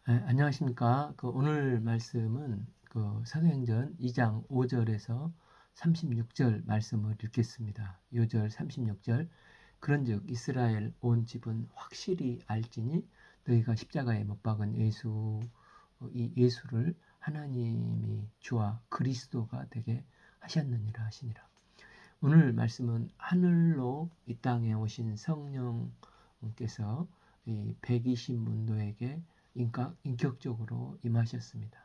네, 안녕하십니까. 오늘 말씀은 사도행전 2장 5절에서 36절 말씀을 읽겠습니다. 5절 36절. 그런즉 이스라엘 온 집은 확실히 알지니 너희가 십자가에 못 박은 이 예수를 하나님이 주와 그리스도가 되게 하셨느니라 하시니라. 오늘 말씀은 하늘로 이 땅에 오신 성령께서 이 120문도에게 인격적으로 임하셨습니다.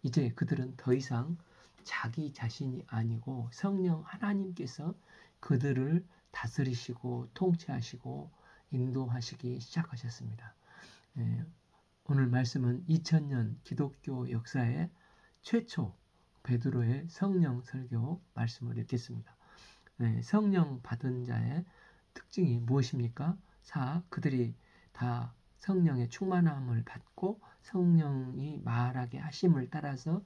이제 그들은 더 이상 자기 자신이 아니고 성령 하나님께서 그들을 다스리시고 통치하시고 인도하시기 시작하셨습니다. 오늘 말씀은 2000년 기독교 역사의 최초 베드로의 성령 설교 말씀을 읽겠습니다. 성령 받은 자의 특징이 무엇입니까? 4. 그들이 다 성령의 충만함을 받고 성령이 말하게 하심을 따라서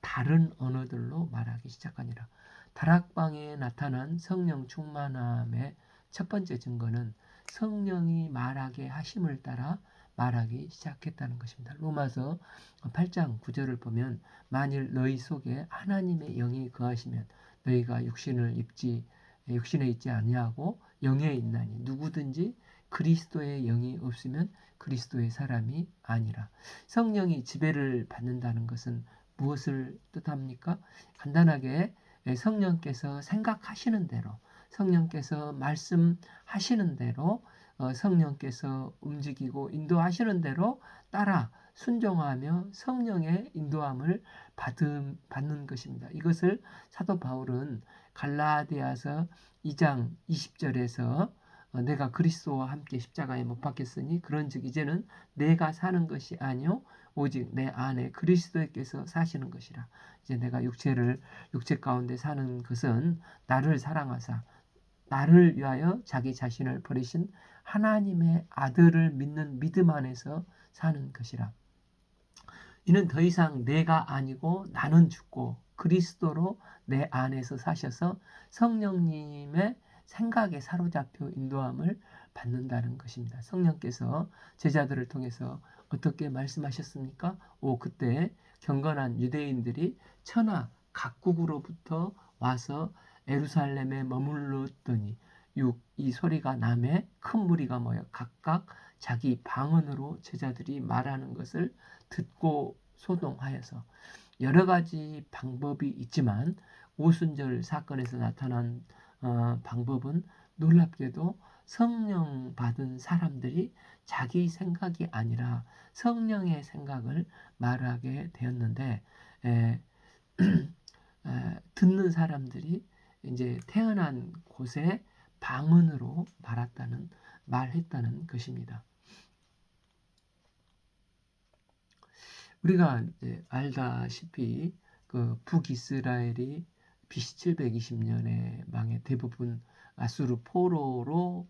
다른 언어들로 말하기 시작하니라. 다락방에 나타난 성령 충만함의 첫 번째 증거는 성령이 말하게 하심을 따라 말하기 시작했다는 것입니다. 로마서 8장 9절을 보면 만일 너희 속에 하나님의 영이 거하시면 너희가 육신에 있지 아니하고 영에 있나니 누구든지 그리스도의 영이 없으면 그리스도의 사람이 아니라. 성령이 지배를 받는다는 것은 무엇을 뜻합니까? 간단하게 성령께서 생각하시는 대로, 성령께서 말씀하시는 대로, 성령께서 움직이고 인도하시는 대로 따라 순종하며 성령의 인도함을 받는 것입니다. 이것을 사도 바울은 갈라디아서 2장 20절에서 내가 그리스도와 함께 십자가에 못 박혔으니 그런즉 이제는 내가 사는 것이 아니요 오직 내 안에 그리스도께서 사시는 것이라. 이제 내가 육체 가운데 사는 것은 나를 사랑하사 나를 위하여 자기 자신을 버리신 하나님의 아들을 믿는 믿음 안에서 사는 것이라. 이는 더 이상 내가 아니고 나는 죽고 그리스도로 내 안에서 사셔서 성령님의 생각에 사로잡혀 인도함을 받는다는 것입니다. 성령께서 제자들을 통해서 어떻게 말씀하셨습니까? 그때 경건한 유대인들이 천하 각국으로부터 와서 예루살렘에 머물렀더니 이 소리가 남에 큰 무리가 모여 각각 자기 방언으로 제자들이 말하는 것을 듣고 소동하여서. 여러 가지 방법이 있지만 오순절 사건에서 나타난 방법은 놀랍게도 성령 받은 사람들이 자기 생각이 아니라 성령의 생각을 말하게 되었는데 듣는 사람들이 이제 태어난 곳에 방언으로 말했다는 것입니다. 우리가 이제 알다시피 북이스라엘이 BC 720년에 망해 대부분 아수르 포로로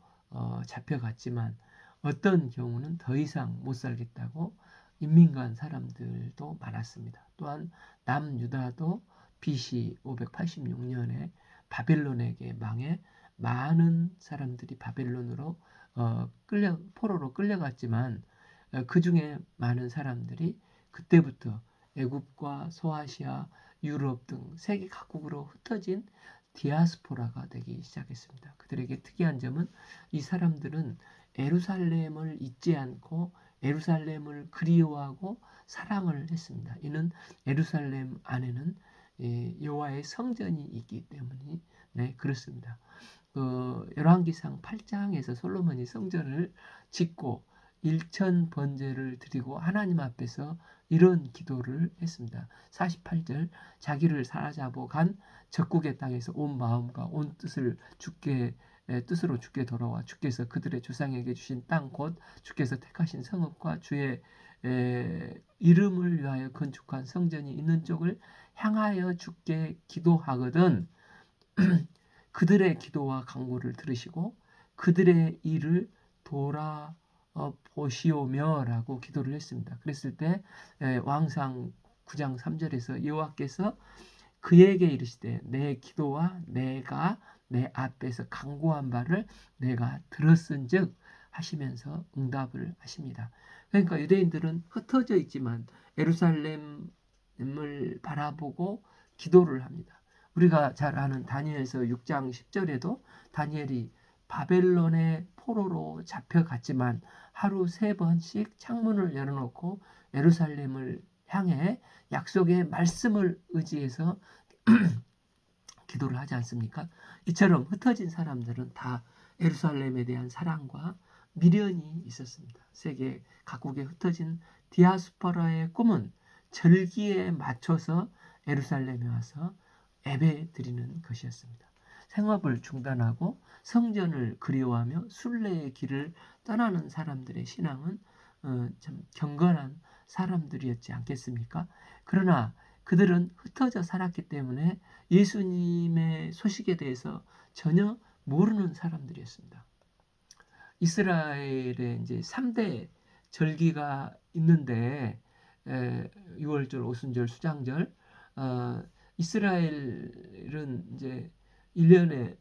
잡혀갔지만 어떤 경우는 더 이상 못 살겠다고 인민간 사람들도 많았습니다. 또한 남유다도 BC 586년에 바벨론에게 망해 많은 사람들이 바벨론으로 포로로 끌려갔지만 그 중에 많은 사람들이 그때부터 애굽과 소아시아, 유럽 등 세계 각국으로 흩어진 디아스포라가 되기 시작했습니다. 그들에게 특이한 점은 이 사람들은 예루살렘을 잊지 않고 예루살렘을 그리워하고 사랑을 했습니다. 이는 예루살렘 안에는 여호와의 성전이 있기 때문이 그렇습니다. 열왕기상 8장에서 솔로몬이 성전을 짓고 일천 번제를 드리고 하나님 앞에서 이런 기도를 했습니다. 48절 자기를 사로잡아 간 적국의 땅에서 온 마음과 온 뜻으로 주께 돌아와 주께서 그들의 조상에게 주신 땅 곧 주께서 택하신 성읍과 주의 이름을 위하여 건축한 성전이 있는 쪽을 향하여 주께 기도하거든 그들의 기도와 간구를 들으시고 그들의 일을 보시오며 라고 기도를 했습니다. 그랬을 때 왕상 9장 3절에서 여호와께서 그에게 이르시되 내 기도와 내가 내 앞에서 간구한 바를 내가 들었은즉 하시면서 응답을 하십니다. 그러니까 유대인들은 흩어져 있지만 예루살렘을 바라보고 기도를 합니다. 우리가 잘 아는 다니엘서 6장 10절에도 다니엘이 바벨론의 포로로 잡혀갔지만 하루 3번씩 창문을 열어놓고 예루살렘을 향해 약속의 말씀을 의지해서 기도를 하지 않습니까? 이처럼 흩어진 사람들은 다 예루살렘에 대한 사랑과 미련이 있었습니다. 세계 각국에 흩어진 디아스포라의 꿈은 절기에 맞춰서 예루살렘에 와서 예배 드리는 것이었습니다. 생업을 중단하고 성전을 그리워하며 순례의 길을 떠나는 사람들의 신앙은 참 경건한 사람들이었지 않겠습니까? 그러나 그들은 흩어져 살았기 때문에 예수님의 소식에 대해서 전혀 모르는 사람들이었습니다. 이스라엘에 이제 3대 절기가 있는데 6월절, 오순절, 수장절. 이스라엘은 이제 1년에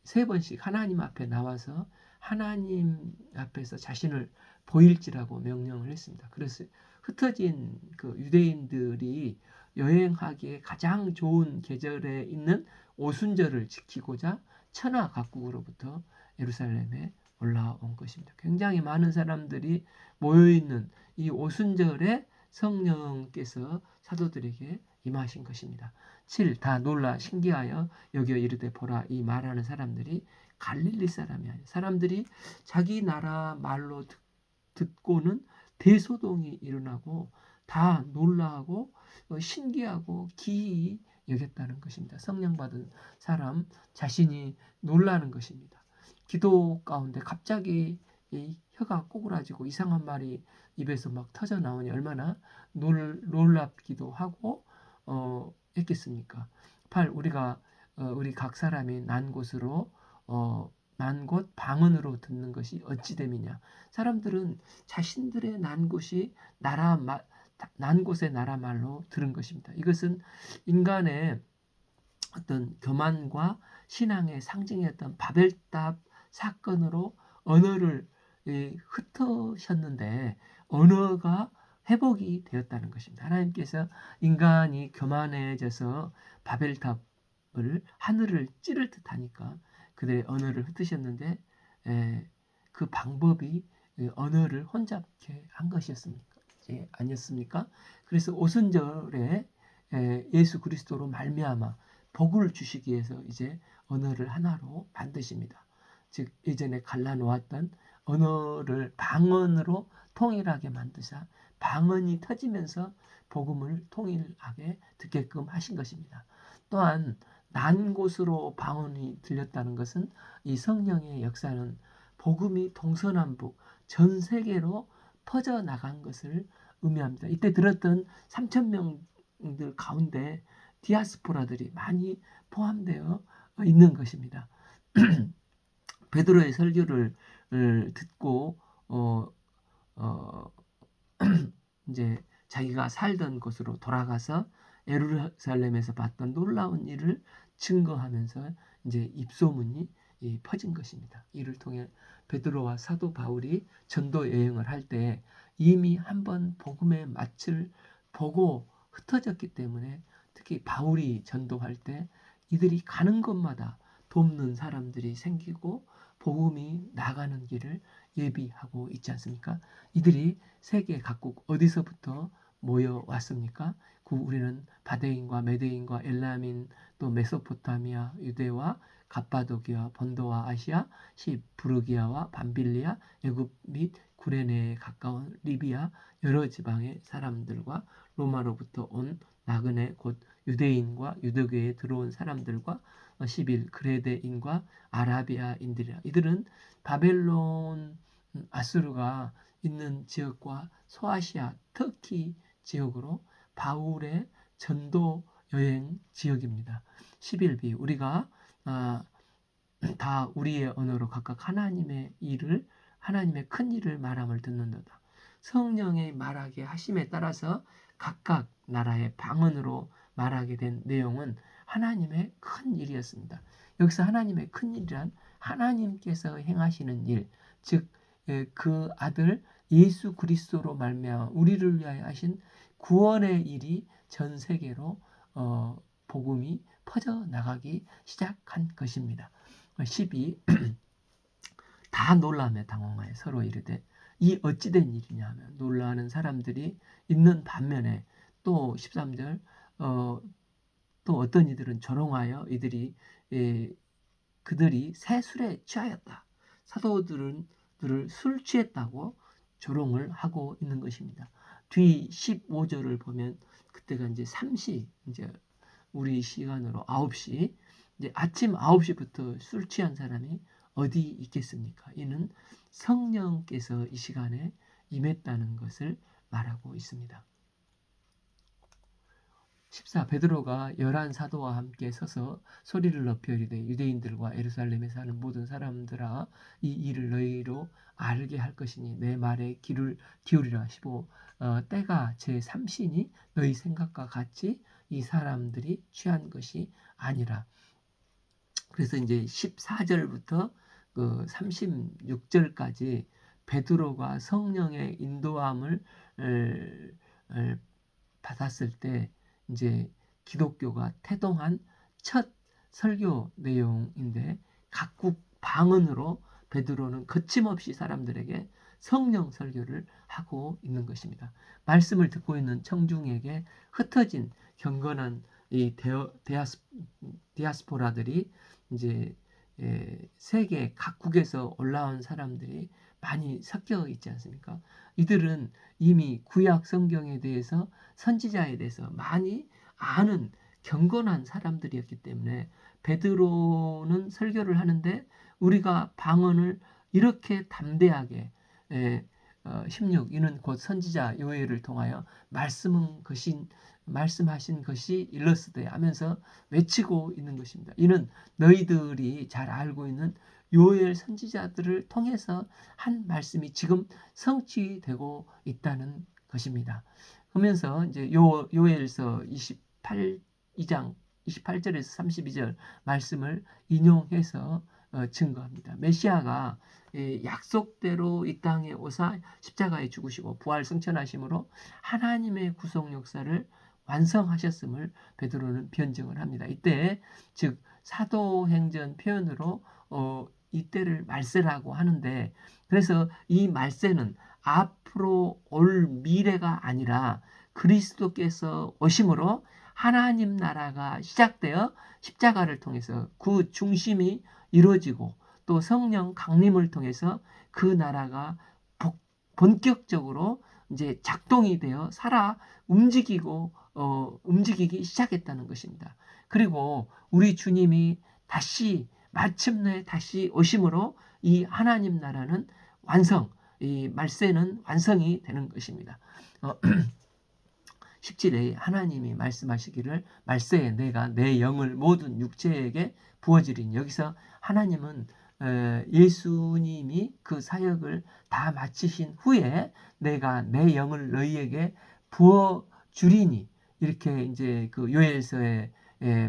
3번씩 하나님 앞에 나와서 하나님 앞에서 자신을 보일지라고 명령을 했습니다. 그래서 흩어진 그 유대인들이 여행하기에 가장 좋은 계절에 있는 오순절을 지키고자 천하 각국으로부터 예루살렘에 올라온 것입니다. 굉장히 많은 사람들이 모여있는 이 오순절에 성령께서 사도들에게 임하신 것입니다. 7. 다 놀라 신기하여 여겨 이르되 보라, 이 말하는 사람들이 갈릴리 사람이 아니라 사람들이 자기 나라 말로 듣고는 대소동이 일어나고 다 놀라하고 신기하고 기이 여겼다는 것입니다. 성령 받은 사람 자신이 놀라는 것입니다. 기도 가운데 갑자기 이 혀가 꼬꾸라지고 이상한 말이 입에서 막 터져 나오니 얼마나 놀랍기도 하고 했겠습니까? 8. 우리가 우리 각 사람이 난 곳으로 난 곳 방언으로 듣는 것이 어찌 됨이냐. 사람들은 자신들의 난 곳이 난 곳의 나라 말로 들은 것입니다. 이것은 인간의 어떤 교만과 신앙의 상징이었던 바벨탑 사건으로 언어를 흩으셨는데 언어가 회복이 되었다는 것입니다. 하나님께서 인간이 교만해져서 바벨탑을 하늘을 찌를 듯 하니까 그들의 언어를 흩으셨는데 그 방법이 언어를 혼잡케 한 것이었습니까? 아니었습니까? 그래서 오순절에 예수 그리스도로 말미암아 복을 주시기 위해서 이제 언어를 하나로 만드십니다. 즉 예전에 갈라놓았던 언어를 방언으로 통일하게 만드사 방언이 터지면서 복음을 통일하게 듣게끔 하신 것입니다. 또한 난 곳으로 방언이 들렸다는 것은 이 성령의 역사는 복음이 동서남북 전 세계로 퍼져나간 것을 의미합니다. 이때 들었던 3,000명들 가운데 디아스포라들이 많이 포함되어 있는 것입니다. 베드로의 설교를 듣고 이제 자기가 살던 곳으로 돌아가서 예루살렘에서 봤던 놀라운 일을 증거하면서 이제 입소문이 퍼진 것입니다. 이를 통해 베드로와 사도 바울이 전도 여행을 할 때 이미 한번 복음의 맛을 보고 흩어졌기 때문에 특히 바울이 전도할 때 이들이 가는 곳마다 돕는 사람들이 생기고 복음이 나가는 길을 예비하고 있지 않습니까? 이들이 세계 각국 어디서부터 모여왔습니까? 우리는 바데인과 메데인과 엘라민 또 메소포타미아 유대와 갑바도기아 본도와 아시아 시부르기아와 밤빌리아 애굽 및 구레네에 가까운 리비아 여러 지방의 사람들과 로마로부터 온 나그네 곧 유대인과 유대교에 들어온 사람들과 11 그레데인과 아라비아인들이라. 이들은 바벨론 아수르가 있는 지역과 소아시아 터키 지역으로 바울의 전도 여행 지역입니다. 11b 우리가 다 우리의 언어로 각각 하나님의 큰 일을 말함을 듣는도다. 성령의 말하게 하심에 따라서 각각 나라의 방언으로 말하게 된 내용은 하나님의 큰 일이었습니다. 여기서 하나님의 큰 일이란 하나님께서 행하시는 일, 즉 그 아들 예수 그리스도로 말미암아 우리를 위하여 하신 구원의 일이 전 세계로 복음이 퍼져 나가기 시작한 것입니다. 12. 다 놀라며 당황하여 서로 이르되 이 어찌된 일이냐 하면 놀라는 사람들이 있는 반면에 또 13절 또 어떤 이들은 조롱하여 이들이 그들이 새 술에 취하였다. 사도들은 들을 술 취했다고 조롱을 하고 있는 것입니다. 뒤 15절을 보면 그때가 이제 3시 이제 우리 시간으로 9시 이제 아침 9시부터 술 취한 사람이 어디 있겠습니까? 이는 성령께서 이 시간에 임했다는 것을 말하고 있습니다. 14. 베드로가 11 사도와 함께 서서 소리를 높여 이르되 유대인들과 예루살렘에 사는 모든 사람들아 이 일을 너희로 알게 할 것이니 내 말에 귀를 기울이라 하시고 때가 제3시니 너희 생각과 같이 이 사람들이 취한 것이 아니라. 그래서 이제 14절부터 그 36절까지 베드로가 성령의 인도함을 받았을 때 이제 기독교가 태동한 첫 설교 내용인데 각국 방언으로 베드로는 거침없이 사람들에게 성령 설교를 하고 있는 것입니다. 말씀을 듣고 있는 청중에게 흩어진 경건한 이 디아스포라들이 이제 세계 각국에서 올라온 사람들이 많이 섞여 있지 않습니까? 이들은 이미 구약 성경에 대해서 선지자에 대해서 많이 아는 경건한 사람들이었기 때문에 베드로는 설교를 하는데 우리가 방언을 이렇게 담대하게 16 이는 곧 선지자 요엘을 통하여 말씀하신 것이 일렀으되 하면서 외치고 있는 것입니다. 이는 너희들이 잘 알고 있는 요엘 선지자들을 통해서 한 말씀이 지금 성취되고 있다는 것입니다. 그러면서 이제 요엘서 2장 28절에서 32절 말씀을 인용해서 증거합니다. 메시아가 약속대로 이 땅에 오사 십자가에 죽으시고 부활 승천하심으로 하나님의 구속 역사를 완성하셨음을 베드로는 변증을 합니다. 이때 즉 사도행전 표현으로 이때를 말세라고 하는데 그래서 이 말세는 앞으로 올 미래가 아니라 그리스도께서 오심으로 하나님 나라가 시작되어 십자가를 통해서 그 중심이 이루어지고 또 성령 강림을 통해서 그 나라가 본격적으로 이제 작동이 되어 움직이기 시작했다는 것입니다. 그리고 우리 주님이 마침내 다시 오심으로 이 하나님 나라는 이 말세는 완성이 되는 것입니다. 17에 하나님이 말씀하시기를 말세에 내가 내 영을 모든 육체에게 부어주리니 여기서 하나님은 예수님이 그 사역을 다 마치신 후에 내가 내 영을 너희에게 부어주리니 이렇게 이제 그 요엘서에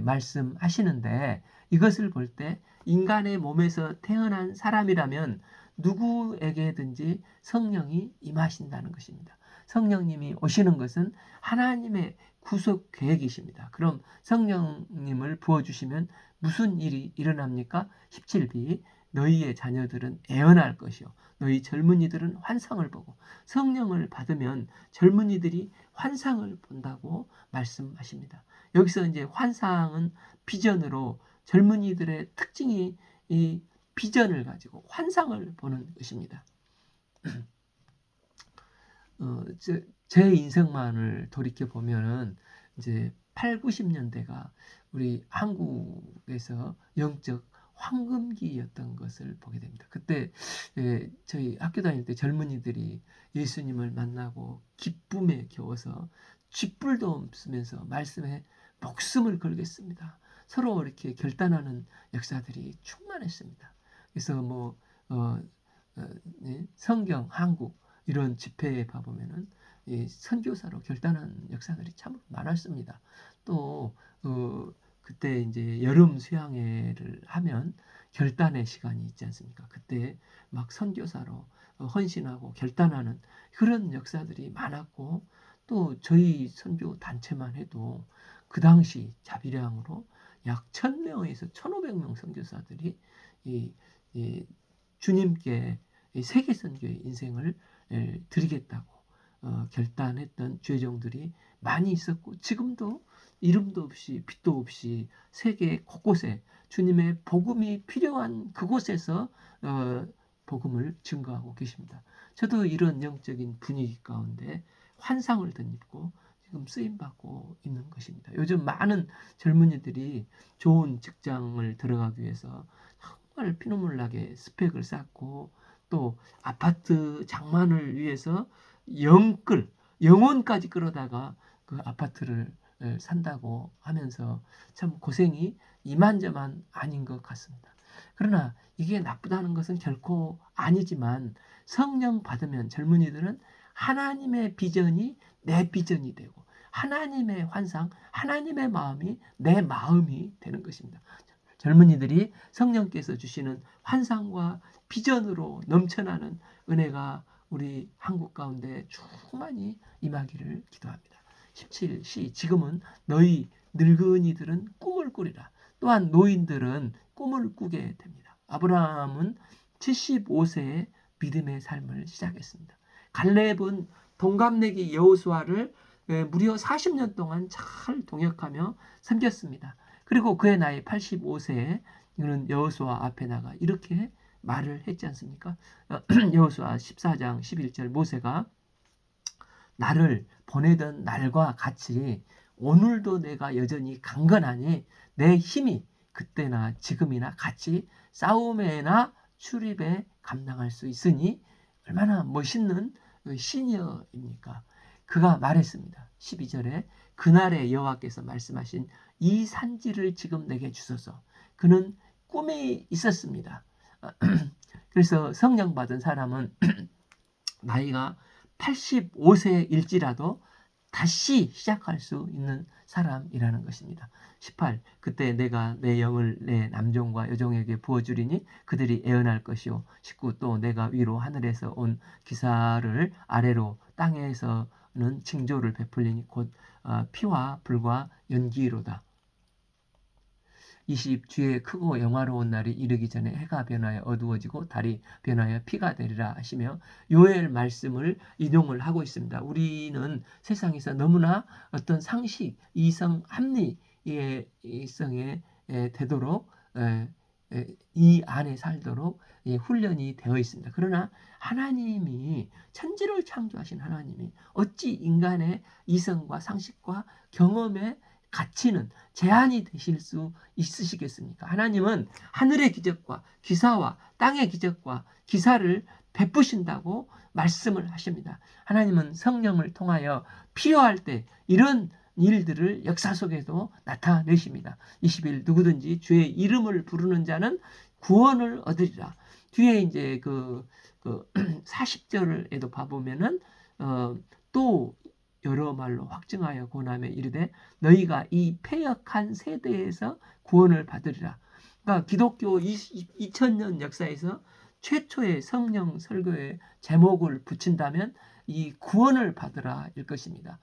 말씀하시는데 이것을 볼 때 인간의 몸에서 태어난 사람이라면 누구에게든지 성령이 임하신다는 것입니다. 성령님이 오시는 것은 하나님의 구속 계획이십니다. 그럼 성령님을 부어주시면 무슨 일이 일어납니까? 17b 너희의 자녀들은 애언할 것이요 너희 젊은이들은 환상을 보고 성령을 받으면 젊은이들이 환상을 본다고 말씀하십니다. 여기서 이제 환상은 비전으로 젊은이들의 특징이 이 비전을 가지고 환상을 보는 것입니다. 제 인생만을 돌이켜 보면은 이제 8, 90년대가 우리 한국에서 영적 황금기였던 것을 보게 됩니다. 그때 저희 학교 다닐 때 젊은이들이 예수님을 만나고 기쁨에 겨워서 쥐뿔도 없으면서 말씀에 목숨을 걸겠습니다. 서로 이렇게 결단하는 역사들이 충만했습니다. 그래서 성경, 한국 이런 집회에 봐보면은 선교사로 결단한 역사들이 참 많았습니다. 또 그때 이제 여름 수양회를 하면 결단의 시간이 있지 않습니까? 그때 막 선교사로 헌신하고 결단하는 그런 역사들이 많았고, 또 저희 선교 단체만 해도 그 당시 자비량으로 약 1000명에서 1500명 선교사들이 이 주님께 세계 선교의 인생을 드리겠다고 결단했던 주의종들이 많이 있었고, 지금도 이름도 없이 빛도 없이 세계 곳곳에 주님의 복음이 필요한 그곳에서 복음을 증거하고 계십니다. 저도 이런 영적인 분위기 가운데 환상을 덧입고 지금 쓰임받고 있는 것입니다. 요즘 많은 젊은이들이 좋은 직장을 들어가기 위해서 정말 피눈물 나게 스펙을 쌓고, 또 아파트 장만을 위해서 영혼까지 끌어다가 그 아파트를 산다고 하면서 참 고생이 이만저만 아닌 것 같습니다. 그러나 이게 나쁘다는 것은 결코 아니지만, 성령 받으면 젊은이들은 하나님의 비전이 내 비전이 되고, 하나님의 환상, 하나님의 마음이 내 마음이 되는 것입니다. 젊은이들이 성령께서 주시는 환상과 비전으로 넘쳐나는 은혜가 우리 한국 가운데 충만히 임하기를 기도합니다. 17시 지금은 너희 늙은이들은 꿈을 꾸리라. 또한 노인들은 꿈을 꾸게 됩니다. 아브라함은 75세에 믿음의 삶을 시작했습니다. 갈렙은 동갑내기 여호수아를 무려 40년 동안 잘 동역하며 섬겼습니다. 그리고 그의 나이 85세에 이는 여호수아 앞에 나가 이렇게 말을 했지 않습니까? 여호수아 14장 11절 모세가 나를 보내던 날과 같이 오늘도 내가 여전히 강건하니 내 힘이 그때나 지금이나 같이 싸움에나 출입에 감당할 수 있으니 얼마나 멋있는 시니어입니까? 그가 말했습니다. 12절에 그날에 여호와께서 말씀하신 이 산지를 지금 내게 주소서. 그는 꿈이 있었습니다. 그래서 성령 받은 사람은 나이가 85세일지라도 다시 시작할 수 있는 사람이라는 것입니다. 18. 그때 내가 내 영을 내 남종과 여종에게 부어주리니 그들이 애언할 것이요. 19. 또 내가 위로 하늘에서 온 기사를 아래로 땅에서는 징조를 베풀리니 곧 피와 불과 연기로다. 20. 주의 크고 영화로운 날이 이르기 전에 해가 변하여 어두워지고 달이 변하여 피가 되리라 하시며 요엘 말씀을 인용을 하고 있습니다. 우리는 세상에서 너무나 어떤 상식, 이성, 합리의 이성에 되도록 이 안에 살도록 훈련이 되어 있습니다. 그러나 하나님이 천지를 창조하신 하나님이 어찌 인간의 이성과 상식과 경험의 가치는 제한이 되실 수 있으시겠습니까? 하나님은 하늘의 기적과 기사와 땅의 기적과 기사를 베푸신다고 말씀을 하십니다. 하나님은 성령을 통하여 필요할 때 이런 일들을 역사 속에도 나타내십니다. 21 누구든지 주의 이름을 부르는 자는 구원을 얻으리라. 뒤에 이제 그 40절에도 봐보면은 또 여러 말로 확증하여 고남에 이르되 너희가 이 패역한 세대에서 구원을 받으리라. 그러니까 기독교 2000년 역사에서 최초의 성령 설교의 제목을 붙인다면 이 구원을 받으라 일 것입니다.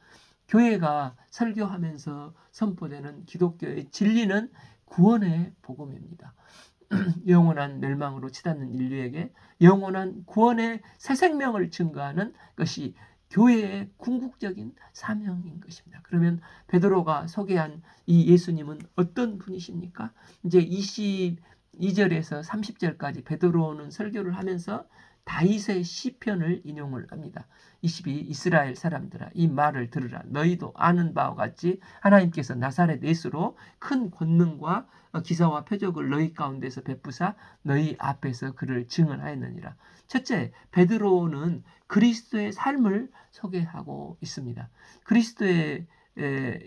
교회가 설교하면서 선포되는 기독교의 진리는 구원의 복음입니다. 영원한 멸망으로 치닫는 인류에게 영원한 구원의 새 생명을 증거하는 것이 교회의 궁극적인 사명인 것입니다. 그러면 베드로가 소개한 이 예수님은 어떤 분이십니까? 이제 22절에서 30절까지 베드로는 설교를 하면서 다윗의 시편을 인용을 합니다. 22 이스라엘 사람들아 이 말을 들으라. 너희도 아는 바와 같이 하나님께서 나사렛 예수로 큰 권능과 기사와 표적을 너희 가운데서 베푸사 너희 앞에서 그를 증언하였느니라. 첫째, 베드로는 그리스도의 삶을 소개하고 있습니다. 그리스도의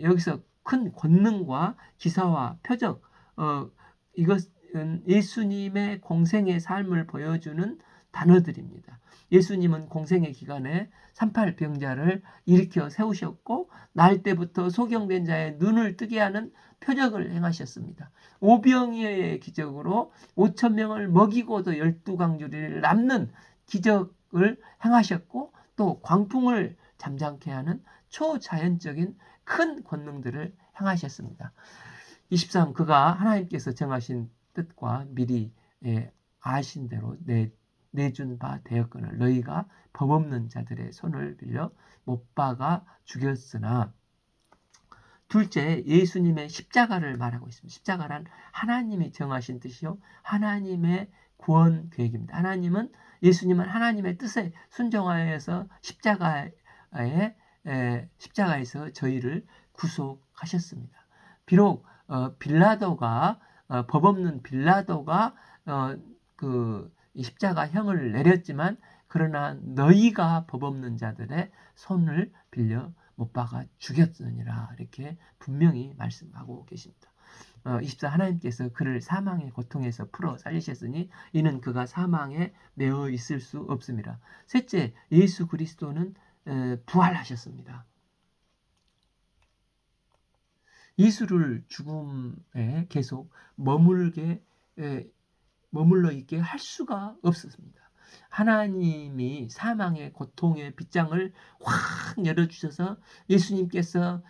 여기서 큰 권능과 기사와 표적, 이것은 예수님의 공생의 삶을 보여주는 단어들입니다. 예수님은 공생의 기간에 38병자를 일으켜 세우셨고 날 때부터 소경된 자의 눈을 뜨게 하는 표적을 행하셨습니다. 오병이어의 기적으로 5,000명을 먹이고도 12강주리를 남는 기적 행하셨고 또 광풍을 잠잠케 하는 초자연적인 큰 권능들을 행하셨습니다. 23. 그가 하나님께서 정하신 뜻과 미리 아신 대로 내준 바 되었거늘 너희가 법 없는 자들의 손을 빌려 못 박아 죽였으나. 둘째, 예수님의 십자가를 말하고 있습니다. 십자가란 하나님이 정하신 뜻이요 하나님의 구원 계획입니다. 예수님은 하나님의 뜻에 순종하여서 십자가에서 저희를 구속하셨습니다. 비록 빌라도가 법 없는 빌라도가 이 십자가형을 내렸지만 그러나 너희가 법 없는 자들의 손을 빌려 못 박아 죽였느니라 이렇게 분명히 말씀하고 계십니다. 24. 하나님께서 그를 사망의 고통에서 풀어 살리셨으니 이는 그가 사망에 매어 있을 수 없습니다. 셋째, 예수 그리스도는 부활하셨습니다. 예수를 죽음에 계속 머물러 있게 할 수가 없었습니다. 하나님이 사망의 고통의 빗장을 확 열어주셔서 예수님께서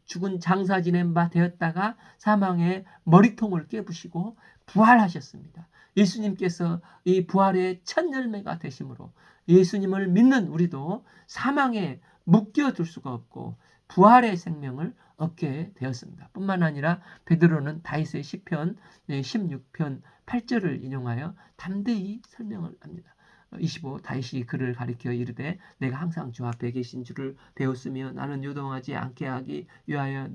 죽은 장사 지낸 바 되었다가 사망의 머리통을 깨부시고 부활하셨습니다. 예수님께서 이 부활의 첫 열매가 되심으로 예수님을 믿는 우리도 사망에 묶여둘 수가 없고 부활의 생명을 얻게 되었습니다. 뿐만 아니라 베드로는 다윗의 시편 16편 8절을 인용하여 담대히 설명을 합니다. 25. 다윗이 그를 가리켜 이르되 내가 항상 주 앞에 계신 줄을 배웠으며 나는 요동하지 않게 하기 위하여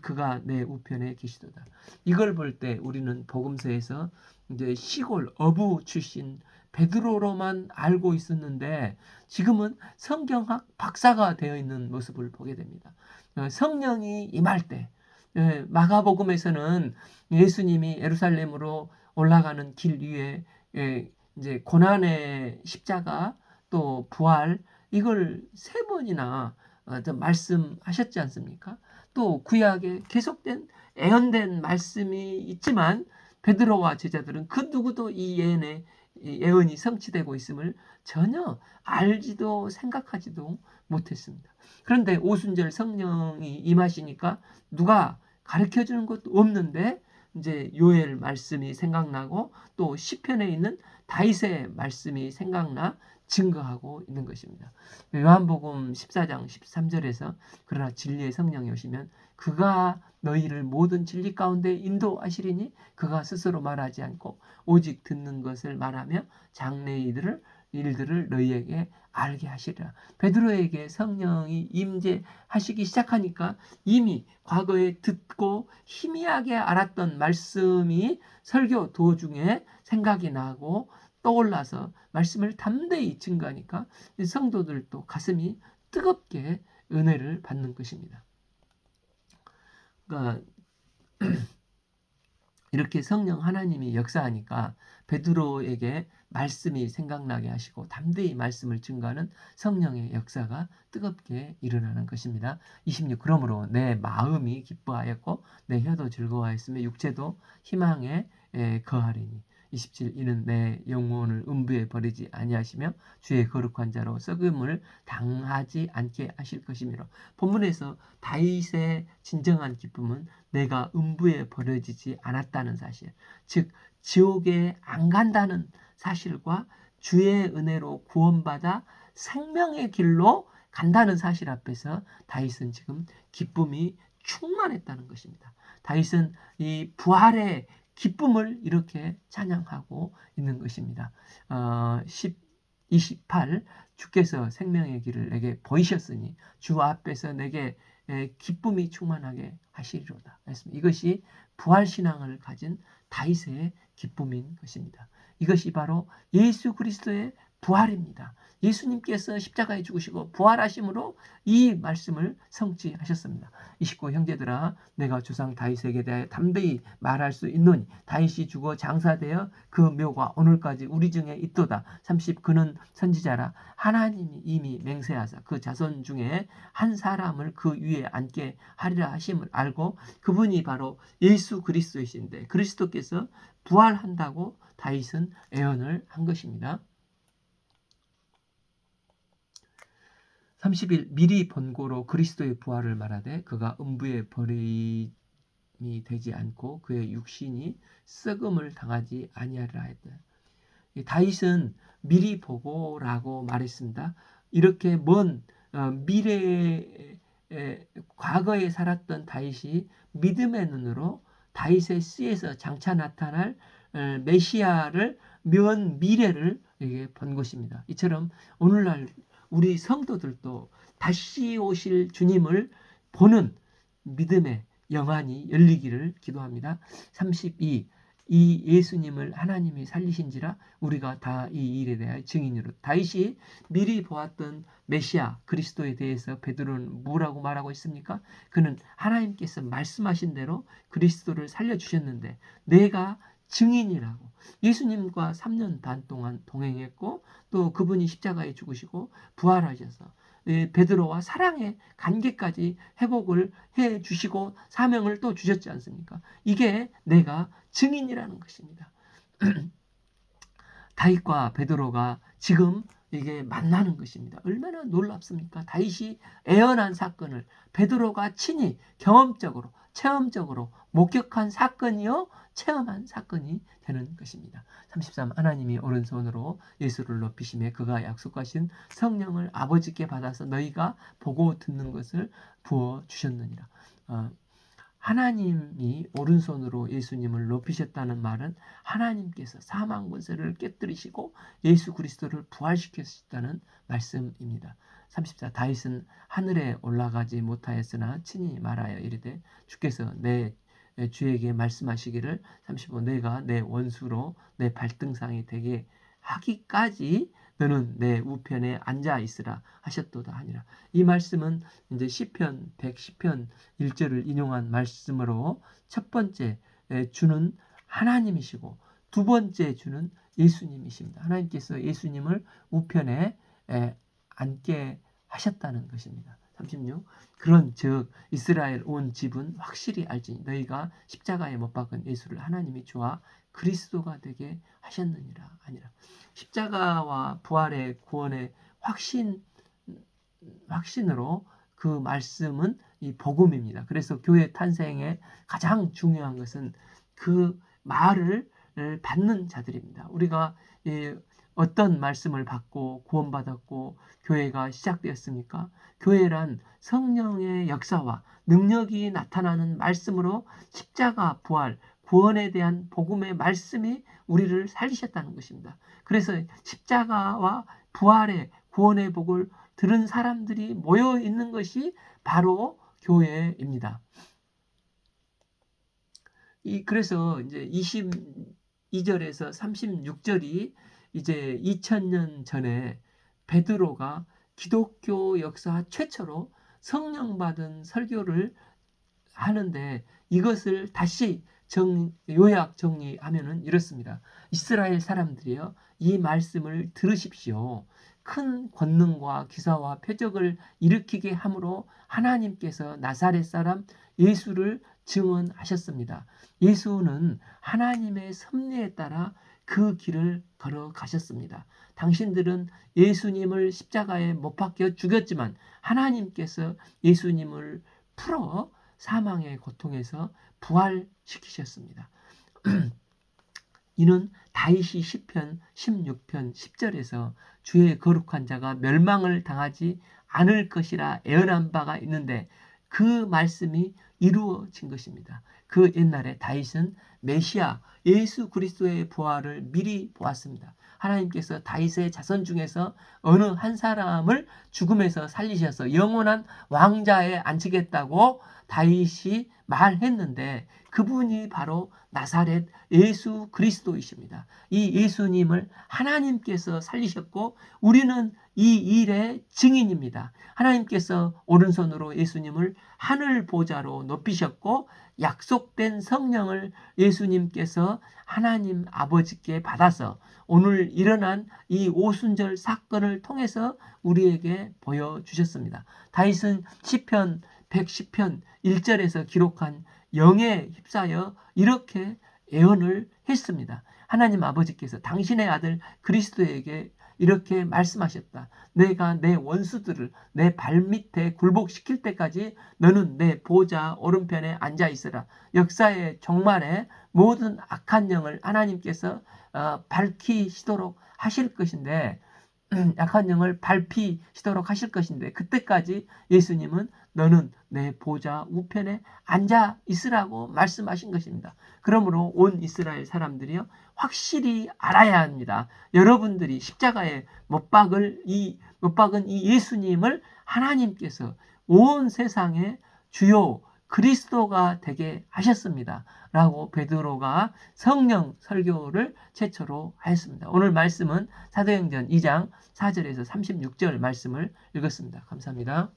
그가 내 우편에 계시도다. 이걸 볼 때 우리는 복음서에서 이제 시골 어부 출신 베드로로만 알고 있었는데 지금은 성경학 박사가 되어 있는 모습을 보게 됩니다. 성령이 임할 때 마가복음에서는 예수님이 예루살렘으로 올라가는 길 위에 이제 고난의 십자가 또 부활 이걸 3번이나 말씀하셨지 않습니까? 또 구약에 계속된 애언된 말씀이 있지만 베드로와 제자들은 그 누구도 이 예언이 성취되고 있음을 전혀 알지도 생각하지도 못했습니다. 그런데 오순절 성령이 임하시니까 누가 가르쳐주는 것도 없는데 이제 요엘 말씀이 생각나고 또 시편에 있는 다윗의 말씀이 생각나 증거하고 있는 것입니다. 요한복음 14장 13절에서 그러나 진리의 성령이 오시면 그가 너희를 모든 진리 가운데 인도하시리니 그가 스스로 말하지 않고 오직 듣는 것을 말하며 장래의 일들을 너희에게 알게 하시리라. 베드로에게 성령이 임재하시기 시작하니까 이미 과거에 듣고 희미하게 알았던 말씀이 설교 도중에 생각이 나고 떠올라서 말씀을 담대히 증거하니까 성도들도 가슴이 뜨겁게 은혜를 받는 것입니다. 그러니까 이렇게 성령 하나님이 역사하니까 베드로에게 말씀이 생각나게 하시고 담대히 말씀을 증거하는 성령의 역사가 뜨겁게 일어나는 것입니다. 26. 그러므로 내 마음이 기뻐하였고 내 혀도 즐거워하였으며 육체도 희망에 거하리니. 27. 이는 내 영혼을 음부에 버리지 아니하시며 주의 거룩한 자로 썩음을 당하지 않게 하실 것이므로. 본문에서 다윗의 진정한 기쁨은 내가 음부에 버려지지 않았다는 사실, 즉 지옥에 안 간다는 사실과 주의 은혜로 구원받아 생명의 길로 간다는 사실 앞에서 다윗은 지금 기쁨이 충만했다는 것입니다. 다윗은 이 부활의 기쁨을 이렇게 찬양하고 있는 것입니다. 28. 주께서 생명의 길을 내게 보이셨으니 주 앞에서 내게 기쁨이 충만하게 하시리로다. 이것이 부활신앙을 가진 다윗의 기쁨인 것입니다. 이것이 바로 예수 그리스도의 부활입니다. 예수님께서 십자가에 죽으시고 부활하심으로 이 말씀을 성취하셨습니다. 29. 형제들아 내가 조상 다윗에게 대하여 담대히 말할 수 있노니 다윗이 죽어 장사되어 그 묘가 오늘까지 우리 중에 있도다. 30. 그는 선지자라 하나님이 이미 맹세하사 그 자손 중에 한 사람을 그 위에 앉게 하리라 하심을 알고 그분이 바로 예수 그리스도이신데 그리스도께서 부활한다고 다윗은 예언을 한 것입니다. 30일 미리 번고로 그리스도의 부활을 말하되 그가 음부에 버림이 되지 않고 그의 육신이 썩음을 당하지 아니하리라 했다. 다윗은 미리 보고라고 말했습니다. 이렇게 먼 미래에 과거에 살았던 다윗이 믿음의 눈으로 다윗의 씨에서 장차 나타날 메시아를 먼 미래를 본 것입니다. 이처럼 오늘날 우리 성도들도 다시 오실 주님을 보는 믿음의 영안이 열리기를 기도합니다. 32. 이 예수님을 하나님이 살리신지라 우리가 다 이 일에 대하여 증인으로. 다윗이 미리 보았던 메시아 그리스도에 대해서 베드로는 뭐라고 말하고 있습니까? 그는 하나님께서 말씀하신 대로 그리스도를 살려주셨는데 내가 증인이라고. 예수님과 3년 반 동안 동행했고 또 그분이 십자가에 죽으시고 부활하셔서 베드로와 사랑의 관계까지 회복을 해 주시고 사명을 또 주셨지 않습니까? 이게 내가 증인이라는 것입니다. 다윗과 베드로가 지금 이게 만나는 것입니다. 얼마나 놀랍습니까? 다윗이 애언한 사건을 베드로가 친히 경험적으로 체험적으로 목격한 사건이요 체험한 사건이 되는 것입니다. 33. 하나님이 오른손으로 예수를 높이시매 그가 약속하신 성령을 아버지께 받아서 너희가 보고 듣는 것을 부어주셨느니라. 하나님이 오른손으로 예수님을 높이셨다는 말은 하나님께서 사망 권세를 깨뜨리시고 예수 그리스도를 부활시켰다는 말씀입니다. 34. 다윗은 하늘에 올라가지 못하였으나 친히 말하여 이르되 주께서 내 주에게 말씀하시기를 35. 내가 내 원수로 내 발등상이 되게 하기까지 너는 내 우편에 앉아 있으라 하셨도다 하니라. 이 말씀은 이제 시편 110편 1절을 인용한 말씀으로 첫 번째 주는 하나님이시고 두 번째 주는 예수님이십니다. 하나님께서 예수님을 우편에 앉게 하셨다는 것입니다. 36. 그런 즉 이스라엘 온 집은 확실히 알지니 너희가 십자가에 못 박은 예수를 하나님이 주와 그리스도가 되게 하셨느니라 아니라. 십자가와 부활의 구원의 확신으로 그 말씀은 이 복음입니다. 그래서 교회 탄생의 가장 중요한 것은 그 말을 받는 자들입니다. 우리가 어떤 말씀을 받고 구원받았고 교회가 시작되었습니까? 교회란 성령의 역사와 능력이 나타나는 말씀으로 십자가 부활 구원에 대한 복음의 말씀이 우리를 살리셨다는 것입니다. 그래서 십자가와 부활의 구원의 복을 들은 사람들이 모여 있는 것이 바로 교회입니다. 그래서 이제 22절에서 36절이 이제 2000년 전에 베드로가 기독교 역사 최초로 성령 받은 설교를 하는데 이것을 다시 요약 정리하면은 이렇습니다. 이스라엘 사람들이요, 이 말씀을 들으십시오. 큰 권능과 기사와 표적을 일으키게 함으로 하나님께서 나사렛 사람 예수를 증언하셨습니다. 예수는 하나님의 섭리에 따라 그 길을 걸어가셨습니다. 당신들은 예수님을 십자가에 못 박혀 죽였지만 하나님께서 예수님을 풀어 사망의 고통에서 부활시키셨습니다. 이는 다윗이 시편 16편 10절에서 주의 거룩한 자가 멸망을 당하지 않을 것이라 예언한 바가 있는데 그 말씀이 이루어진 것입니다. 그 옛날에 다윗은 메시아 예수 그리스도의 부활을 미리 보았습니다. 하나님께서 다윗의 자손 중에서 어느 한 사람을 죽음에서 살리셔서 영원한 왕자에 앉히겠다고 다윗이 말했는데 그분이 바로 나사렛 예수 그리스도이십니다. 이 예수님을 하나님께서 살리셨고 우리는 이 일의 증인입니다. 하나님께서 오른손으로 예수님을 하늘 보좌로 높이셨고 약속된 성령을 예수님께서 하나님 아버지께 받아서 오늘 일어난 이 오순절 사건을 통해서 우리에게 보여주셨습니다. 다윗은 시편 110편 1절에서 기록한 영에 휩싸여 이렇게 예언을 했습니다. 하나님 아버지께서 당신의 아들 그리스도에게 이렇게 말씀하셨다. 내가 내 원수들을 내 발밑에 굴복시킬 때까지 너는 내 보좌 오른편에 앉아 있으라. 역사의 종말에 모든 악한 영을 하나님께서 밝히시도록 하실 것인데, 약한 영을 밟히시도록 하실 것인데, 그때까지 예수님은 너는 내 보좌 우편에 앉아 있으라고 말씀하신 것입니다. 그러므로 온 이스라엘 사람들이요, 확실히 알아야 합니다. 여러분들이 십자가에 못 박은 이 예수님을 하나님께서 온 세상의 주요 그리스도가 되게 하셨습니다. 라고 베드로가 성령 설교를 최초로 하였습니다. 오늘 말씀은 사도행전 2장 4절에서 36절 말씀을 읽었습니다. 감사합니다.